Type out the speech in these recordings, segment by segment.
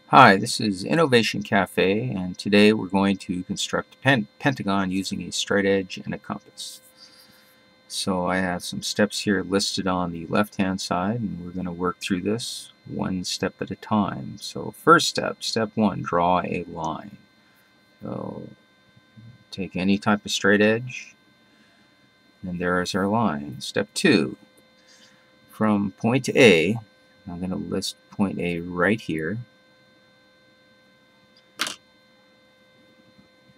Hi, this is Innovation Cafe, and today we're going to construct a pentagon using a straight edge and a compass. So I have some steps here listed on the left-hand side, and we're going to work through this one step at a time. So first step, step one, draw a line. So take any type of straight edge, and there is our line. Step two, from point A, I'm going to list point A right here,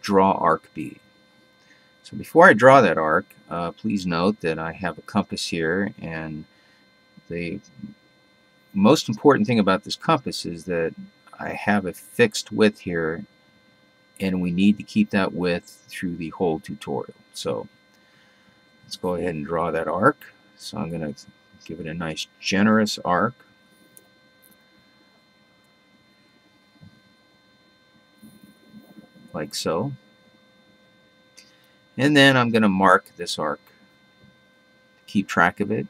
draw arc B. So before I draw that arc, please note that I have a compass here, and the most important thing about this compass is that I have a fixed width here, and we need to keep that width through the whole tutorial. So let's go ahead and draw that arc. So I'm going to give it a nice generous arc. Like so. And then I'm going to mark this arc to keep track of it.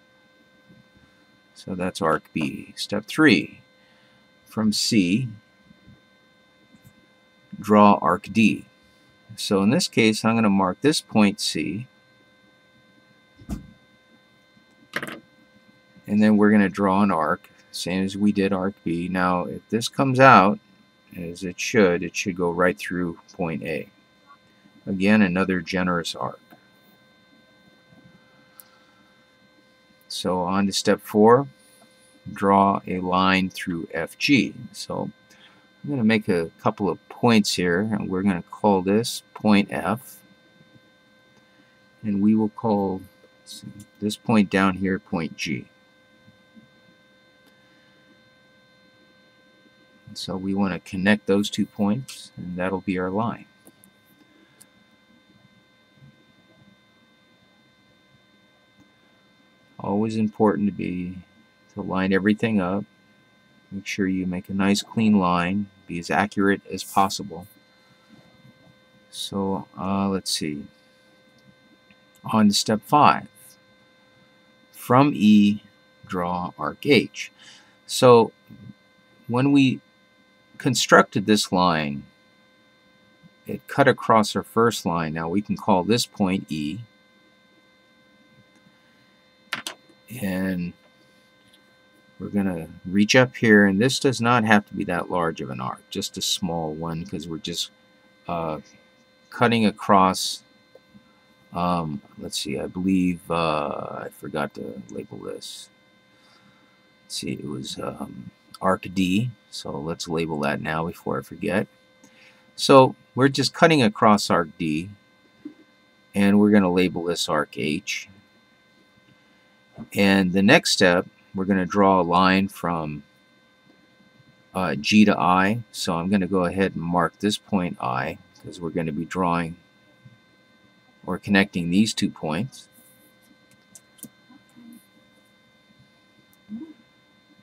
So that's arc B. Step 3, from C, draw arc D. So in this case, I'm going to mark this point C, and then we're going to draw an arc, same as we did arc B. Now, if this comes out, as it should go right through point A. Again, another generous arc. So on to step 4, draw a line through FG. So I'm going to make a couple of points here, and we're going to call this point F, and we will call this point down here point G. So we want to connect those 2 points, and that'll be our line. Always important to line everything up. Make sure you make a nice clean line, be as accurate as possible. So let's see. On to step 5. From E, draw arc H. So when we constructed this line, it cut across our first line. Now we can call this point E, and we're going to reach up here, and this does not have to be that large of an arc, just a small one, because we're just cutting across. Let's see, I believe I forgot to label this. Let's see, it was arc D, so let's label that now before I forget. So we're just cutting across arc D, and we're going to label this arc H. And the next step, we're going to draw a line from G to I. So I'm going to go ahead and mark this point I, because we're going to be drawing or connecting these 2 points.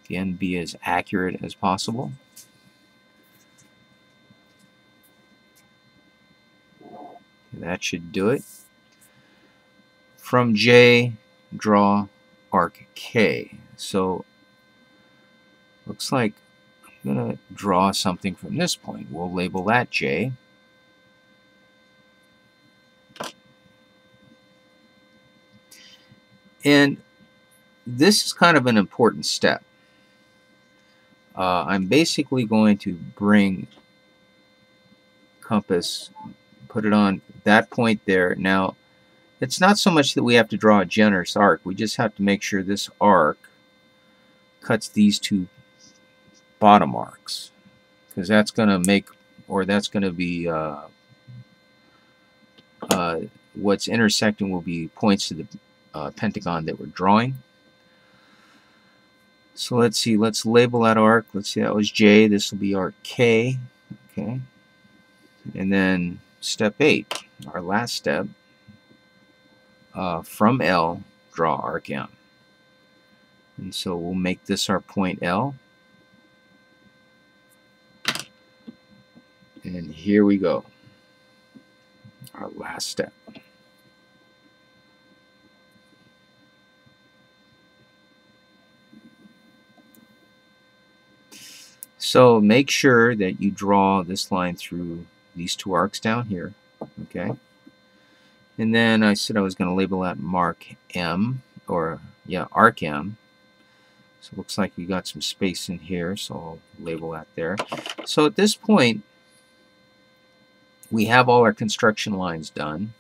Again, be as accurate as possible. That should do it. From J, draw arc K. So looks like I'm going to draw something from this point. We'll label that J. And this is kind of an important step. I'm basically going to bring compass, put it on that point there. Now, it's not so much that we have to draw a generous arc. We just have to make sure this arc cuts these 2 bottom arcs, because that's going to make, or that's going to be what's intersecting will be points to the pentagon that we're drawing. So let's see, let's label that arc. Let's see, that was J. This will be arc K. Okay. And then step 8, our last step, from L, draw arc M. And so we'll make this our point L. And here we go, our last step. So make sure that you draw this line through these two arcs down here, okay? And then I said I was going to label that mark M, or yeah, arc M. So it looks like we got some space in here, so I'll label that there. So at this point, we have all our construction lines done.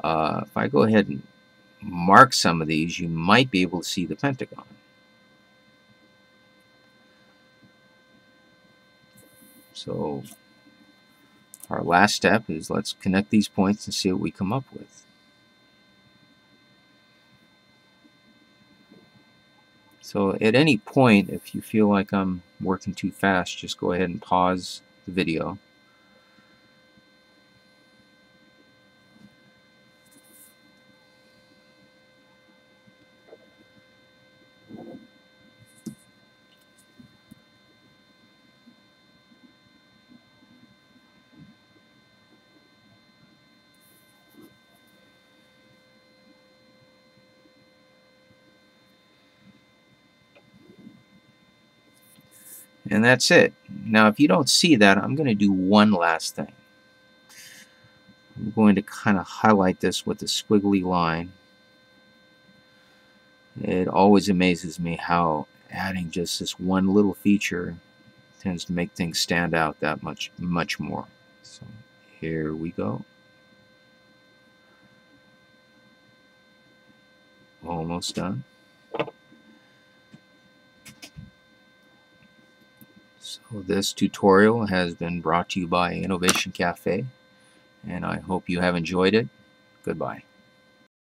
If I go ahead and mark some of these, you might be able to see the pentagon. So our last step is let's connect these points and see what we come up with. So at any point, if you feel like I'm working too fast, just go ahead and pause the video. And that's it. Now, if you don't see that, I'm going to do one last thing. I'm going to kind of highlight this with a squiggly line. It always amazes me how adding just this one little feature tends to make things stand out that much more. So here we go. Almost done. So this tutorial has been brought to you by Innovation Cafe, and I hope you have enjoyed it. Goodbye.